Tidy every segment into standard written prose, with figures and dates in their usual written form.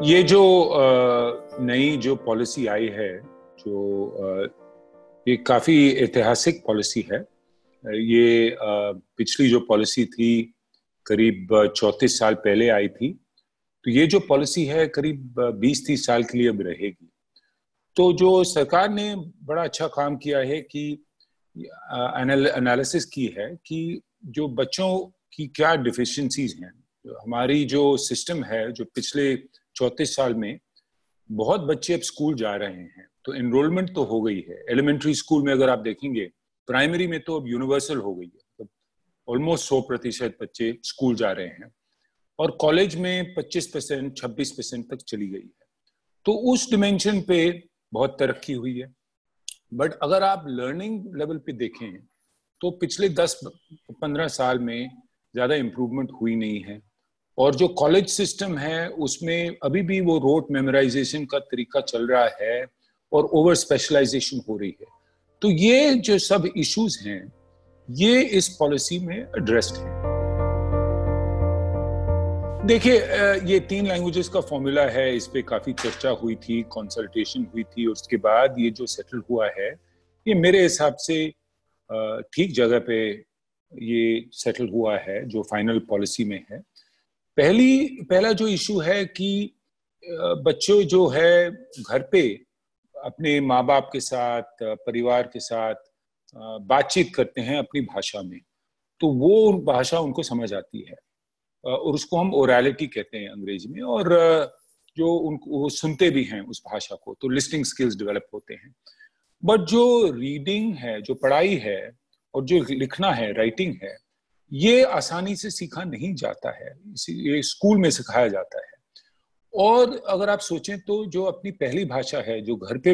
ये जो नई जो पॉलिसी आई है, ये काफी ऐतिहासिक पॉलिसी है। ये पिछली जो पॉलिसी थी करीब 34 साल पहले आई थी। तो ये जो पॉलिसी है करीब 20-30 साल के लिए अब रहेगी। तो जो सरकार ने बड़ा अच्छा काम किया है कि एनालिसिस की है कि जो बच्चों की क्या डिफिशिएंसीज हैं। हमारी जो सिस्टम है, जो पिछले 34 साल में बहुत बच्चे अब स्कूल जा रहे हैं, तो एनरोलमेंट तो हो गई है। एलिमेंट्री स्कूल में अगर आप देखेंगे, प्राइमरी में तो अब यूनिवर्सल हो गई है, तो ऑलमोस्ट 100% बच्चे स्कूल जा रहे हैं, और कॉलेज में 25%, 26% तक चली गई है। तो उस डिमेंशन पे बहुत तरक्की हुई है। बट अगर आप लर्निंग लेवल पे देखें तो पिछले 10-15 साल में ज्यादा इम्प्रूवमेंट हुई नहीं है। और जो कॉलेज सिस्टम है उसमें अभी भी वो रोट मेमोराइजेशन का तरीका चल रहा है और ओवर स्पेशलाइजेशन हो रही है। तो ये जो सब इश्यूज हैं ये इस पॉलिसी में एड्रेस्ड हैं। देखिए, ये 3 लैंग्वेजेस का फॉर्मूला है, इस पे काफी चर्चा हुई थी, कंसल्टेशन हुई थी, और उसके बाद ये जो सेटल हुआ है ये मेरे हिसाब से ठीक जगह पे ये सेटल हुआ है जो फाइनल पॉलिसी में है। पहला जो इशू है कि बच्चों जो है घर पे अपने माँ बाप के साथ, परिवार के साथ बातचीत करते हैं अपनी भाषा में, तो वो भाषा उनको समझ आती है, और उसको हम ओरैलिटी कहते हैं अंग्रेजी में। और जो उनको वो सुनते भी हैं उस भाषा को, तो लिसनिंग स्किल्स डेवलप होते हैं। बट जो रीडिंग है, जो पढ़ाई है, और जो लिखना है, राइटिंग है, ये आसानी से सीखा नहीं जाता है, ये स्कूल में सिखाया जाता है। और अगर आप सोचें तो जो अपनी पहली भाषा है, जो घर पे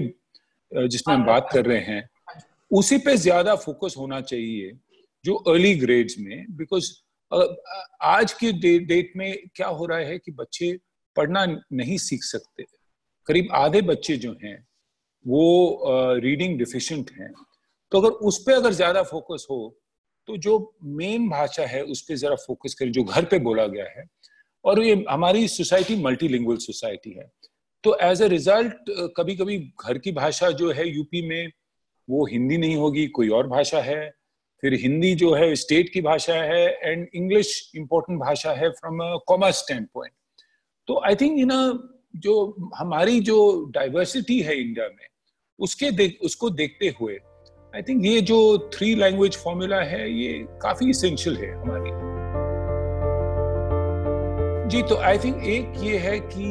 जिसमें हम बात कर रहे हैं, उसी पे ज्यादा फोकस होना चाहिए जो अर्ली ग्रेड्स में। बिकॉज आज के डेट में क्या हो रहा है कि बच्चे पढ़ना नहीं सीख सकते। करीब आधे बच्चे जो हैं वो रीडिंग डिफिशिएंट हैं। तो अगर उस पर अगर ज्यादा फोकस हो तो जो मेन भाषा है उस पर जरा फोकस करें, जो घर पे बोला गया है। और ये हमारी सोसाइटी मल्टीलिंगुअल सोसाइटी है, तो एज ए रिजल्ट कभी कभी घर की भाषा जो है यूपी में वो हिंदी नहीं होगी, कोई और भाषा है। फिर हिंदी जो है स्टेट की भाषा है, एंड इंग्लिश इंपॉर्टेंट भाषा है from a commerce stand point. तो आई थिंक जो हमारी जो डाइवर्सिटी है इंडिया में, उसको देखते हुए आई थिंक ये जो 3 लैंग्वेज फॉर्मूला है ये काफी इसेंशियल है हमारी। जी, तो आई थिंक एक ये है कि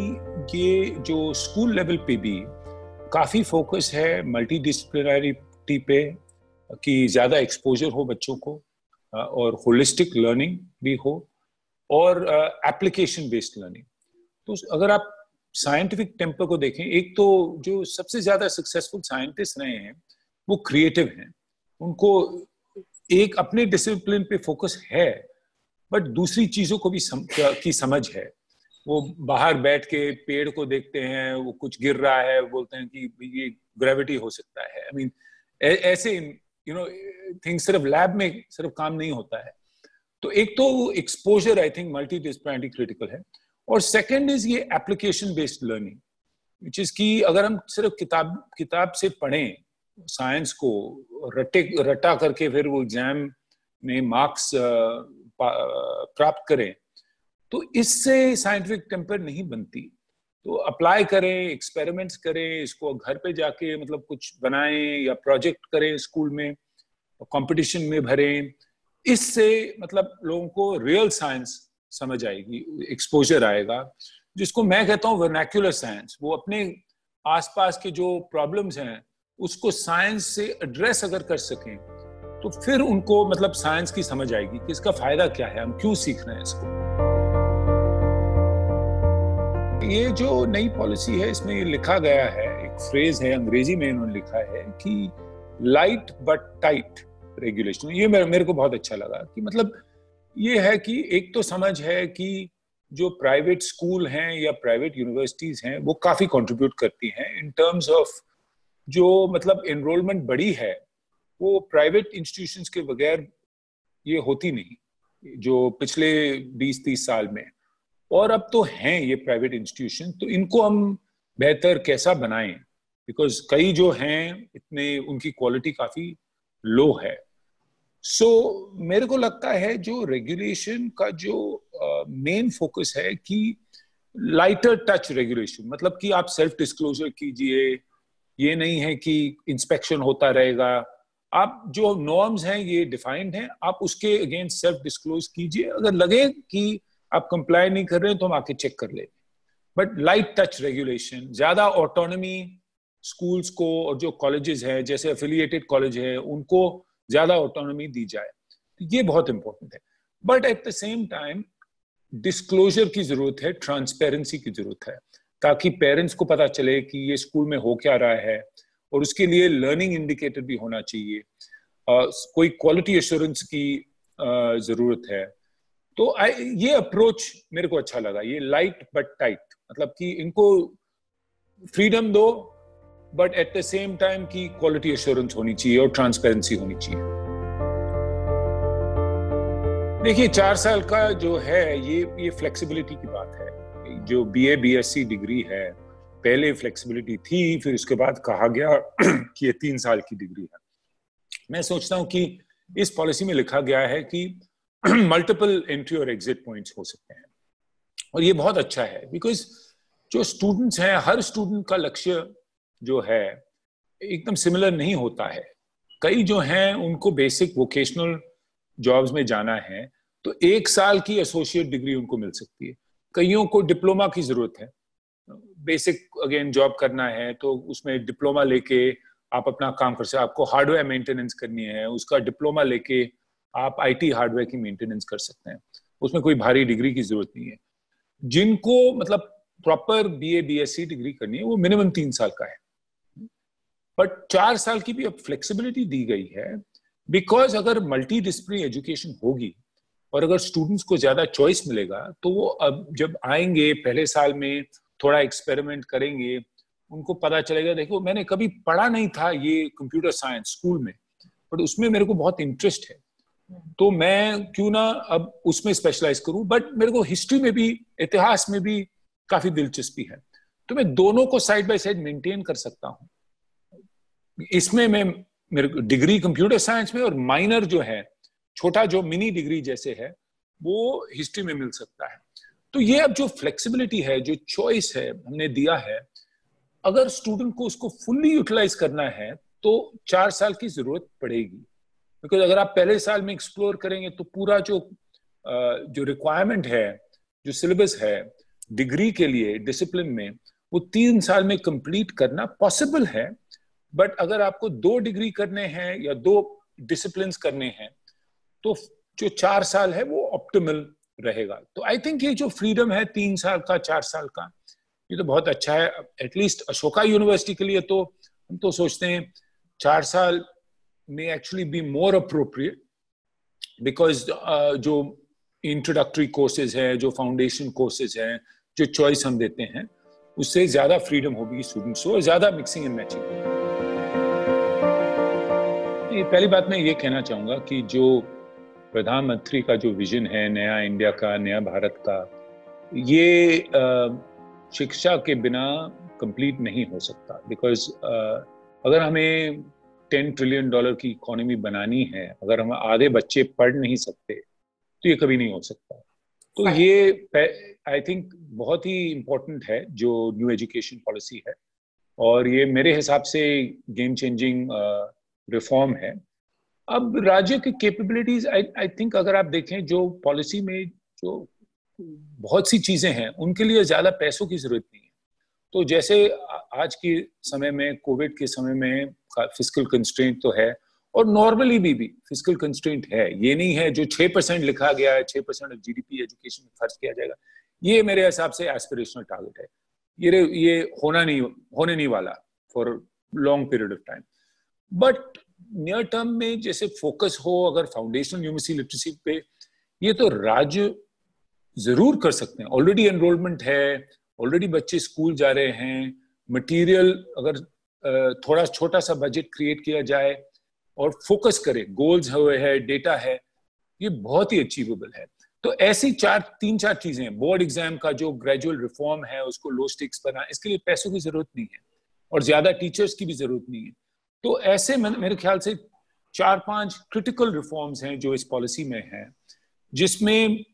ये जो स्कूल लेवल पे भी काफी फोकस है मल्टी डिसिप्लिनरिटी पे, कि ज्यादा एक्सपोजर हो बच्चों को, और होलिस्टिक लर्निंग भी हो, और एप्लीकेशन बेस्ड लर्निंग। तो अगर आप साइंटिफिक टेम्पर को देखें, एक तो जो सबसे ज्यादा सक्सेसफुल साइंटिस्ट रहे हैं वो क्रिएटिव हैं। उनको एक अपने डिसिप्लिन पे फोकस है, बट दूसरी चीजों को भी की समझ है। वो बाहर बैठ के पेड़ को देखते हैं, वो कुछ गिर रहा है, बोलते हैं कि ये ग्रेविटी हो सकता है। आई मीन ऐसे थिंग्स सिर्फ लैब में सिर्फ काम नहीं होता है। तो एक तो exposure I think multi disciplinary critical है, और सेकंड इज ये application based learning, which is कि अगर हम सिर्फ किताब से पढ़ें साइंस को, रटा करके फिर वो एग्जाम में मार्क्स प्राप्त करें, तो इससे साइंटिफिक टेम्पर नहीं बनती। तो अप्लाई करें, एक्सपेरिमेंट्स करें, इसको घर पे जाके मतलब कुछ बनाएं या प्रोजेक्ट करें, स्कूल में कंपटीशन में भरें। इससे मतलब लोगों को रियल साइंस समझ आएगी, एक्सपोजर आएगा, जिसको मैं कहता हूँ वर्नैक्युलर साइंस। वो अपने आसपास के जो प्रॉब्लम्स हैं उसको साइंस से एड्रेस अगर कर सकें तो फिर उनको मतलब साइंस की समझ आएगी कि इसका फायदा क्या है, हम क्यों सीख रहे हैं इसको। ये जो नई पॉलिसी है इसमें ये लिखा गया है, एक फ्रेज है अंग्रेजी में इन्होंने लिखा है कि लाइट बट टाइट रेगुलेशन। ये मेरे को बहुत अच्छा लगा कि मतलब ये है कि एक तो समझ है कि जो प्राइवेट स्कूल हैं या प्राइवेट यूनिवर्सिटीज हैं वो काफी कंट्रीब्यूट करती हैं इन टर्म्स ऑफ जो मतलब एनरोलमेंट बढ़ी है, वो प्राइवेट इंस्टीट्यूशंस के बगैर ये होती नहीं जो पिछले 20-30 साल में। और अब तो हैं ये प्राइवेट इंस्टीट्यूशन, तो इनको हम बेहतर कैसा बनाएं, बिकॉज कई जो हैं इतने उनकी क्वालिटी काफी लो है। सो मेरे को लगता है जो रेगुलेशन का जो मेन फोकस है कि लाइटर टच रेगुलेशन, मतलब कि आप सेल्फ डिस्क्लोजर कीजिए, ये नहीं है कि इंस्पेक्शन होता रहेगा, आप जो नॉर्म्स हैं ये डिफाइंड हैं, आप उसके अगेंस्ट सेल्फ डिस्क्लोज कीजिए, अगर लगे कि आप कंप्लाई नहीं कर रहे हैं तो हम आके चेक कर लेंगे। बट लाइट टच रेगुलेशन, ज्यादा ऑटोनॉमी स्कूल्स को और जो कॉलेजेस हैं जैसे एफिलिएटेड कॉलेज है उनको ज्यादा ऑटोनॉमी दी जाए, ये बहुत इंपॉर्टेंट है। But at the same time disclosure की जरूरत है, ट्रांसपेरेंसी की जरूरत है, ताकि पेरेंट्स को पता चले कि ये स्कूल में हो क्या रहा है, और उसके लिए लर्निंग इंडिकेटर भी होना चाहिए, कोई क्वालिटी एश्योरेंस की जरूरत है। तो ये अप्रोच मेरे को अच्छा लगा, ये लाइट बट टाइट, मतलब कि इनको फ्रीडम दो but at the same time की क्वालिटी एश्योरेंस होनी चाहिए और ट्रांसपेरेंसी होनी चाहिए। देखिए 4 साल का जो है ये फ्लेक्सिबिलिटी की बात है। जो बीए बीएससी डिग्री है पहले फ्लेक्सिबिलिटी थी, फिर उसके बाद कहा गया कि ये 3 साल की डिग्री है। मैं सोचता हूं कि इस पॉलिसी में लिखा गया है कि मल्टीपल एंट्री और एग्जिट पॉइंट्स हो सकते हैं, और ये बहुत अच्छा है बिकॉज जो स्टूडेंट्स हैं, हर स्टूडेंट का लक्ष्य जो है एकदम सिमिलर नहीं होता है। कई जो हैं उनको बेसिक वोकेशनल जॉब्स में जाना है तो 1 साल की एसोसिएट डिग्री उनको मिल सकती है, कईयों को डिप्लोमा की जरूरत है, बेसिक अगेन जॉब करना है तो उसमें डिप्लोमा लेके आप अपना काम कर सकते हैं। आपको हार्डवेयर मेंटेनेंस करनी है, उसका डिप्लोमा लेके आप आईटी हार्डवेयर की मेंटेनेंस कर सकते हैं, उसमें कोई भारी डिग्री की जरूरत नहीं है। जिनको मतलब प्रॉपर बीए बीएससी डिग्री करनी है वो मिनिमम 3 साल का है, बट 4 साल की भी अब फ्लेक्सिबिलिटी दी गई है, बिकॉज अगर मल्टी डिसिप्लिनरी एजुकेशन होगी और अगर स्टूडेंट्स को ज्यादा चॉइस मिलेगा तो वो अब जब आएंगे पहले साल में थोड़ा एक्सपेरिमेंट करेंगे, उनको पता चलेगा देखो मैंने कभी पढ़ा नहीं था ये कंप्यूटर साइंस स्कूल में, बट उसमें मेरे को बहुत इंटरेस्ट है, तो मैं क्यों ना अब उसमें स्पेशलाइज करूं। बट मेरे को हिस्ट्री में भी, इतिहास में भी काफी दिलचस्पी है, तो मैं दोनों को साइड बाय साइड मेंटेन कर सकता हूं। इसमें मैं मेरे डिग्री कंप्यूटर साइंस में और माइनर जो है छोटा जो मिनी डिग्री जैसे है वो हिस्ट्री में मिल सकता है। तो ये अब जो फ्लेक्सिबिलिटी है, जो चॉइस है हमने दिया है, अगर स्टूडेंट को उसको फुल्ली यूटिलाइज करना है तो 4 साल की जरूरत पड़ेगी, बिकॉज अगर आप पहले साल में एक्सप्लोर करेंगे तो पूरा जो रिक्वायरमेंट है, जो सिलेबस है डिग्री के लिए डिसिप्लिन में, वो 3 साल में कंप्लीट करना पॉसिबल है। बट अगर आपको 2 डिग्री करने हैं या 2 डिसिप्लिन करने हैं तो जो 4 साल है वो ऑप्टिमल रहेगा। तो आई थिंक ये जो फ्रीडम है 3 साल का 4 साल का, ये तो बहुत अच्छा है। एटलीस्ट अशोका यूनिवर्सिटी के लिए तो हम तो सोचते हैं 4 साल में actually be more appropriate, because जो इंट्रोडक्टरी कोर्सेज हैं, जो फाउंडेशन कोर्सेज हैं, जो चॉइस हम देते हैं, उससे ज्यादा फ्रीडम होगी स्टूडेंट्स को और ज्यादा मिक्सिंग एंड मैचिंग। पहली बात मैं ये कहना चाहूंगा कि जो प्रधानमंत्री का जो विजन है नया इंडिया का, नया भारत का, ये शिक्षा के बिना कंप्लीट नहीं हो सकता। बिकॉज अगर हमें $10 ट्रिलियन की इकोनॉमी बनानी है, अगर हम आधे बच्चे पढ़ नहीं सकते तो ये कभी नहीं हो सकता। तो ये आई थिंक बहुत ही इम्पोर्टेंट है जो न्यू एजुकेशन पॉलिसी है, और ये मेरे हिसाब से गेम चेंजिंग रिफॉर्म है। अब राज्य की कैपेबिलिटीज, आई थिंक अगर आप देखें जो पॉलिसी में जो बहुत सी चीजें हैं उनके लिए ज्यादा पैसों की जरूरत नहीं है। तो जैसे आज के समय में, कोविड के समय में फिस्कल कंस्ट्रेंट तो है, और नॉर्मली भी फिस्कल कंस्ट्रेंट है, ये नहीं है जो 6% लिखा गया है 6% जीडीपी एजुकेशन में खर्च किया जाएगा, ये मेरे हिसाब से एस्पिरेशनल टारगेट है, ये होने नहीं वाला for long period of time. But near term में जैसे फोकस हो अगर फाउंडेशनल न्यूमरेसी लिटरेसी पे, ये तो राज्य जरूर कर सकते हैं। ऑलरेडी एनरोलमेंट है, ऑलरेडी बच्चे स्कूल जा रहे हैं, मटेरियल अगर थोड़ा छोटा सा बजट क्रिएट किया जाए और फोकस करे, गोल्स हुए है, डेटा है, ये बहुत ही अचीवेबल है। तो ऐसी तीन चार चीजें, बोर्ड एग्जाम का जो ग्रेजुअल रिफॉर्म है उसको लो स्टिक्स बना, इसके लिए पैसों की जरूरत नहीं है और ज्यादा टीचर्स की भी जरूरत नहीं है। तो ऐसे मेरे ख्याल से 4-5 क्रिटिकल रिफॉर्म्स हैं जो इस पॉलिसी में हैं, जिसमें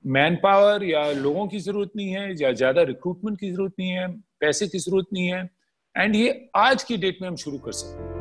मैन पावर या लोगों की जरूरत नहीं है, या ज्यादा रिक्रूटमेंट की जरूरत नहीं है, पैसे की जरूरत नहीं है, एंड ये आज की डेट में हम शुरू कर सकते हैं।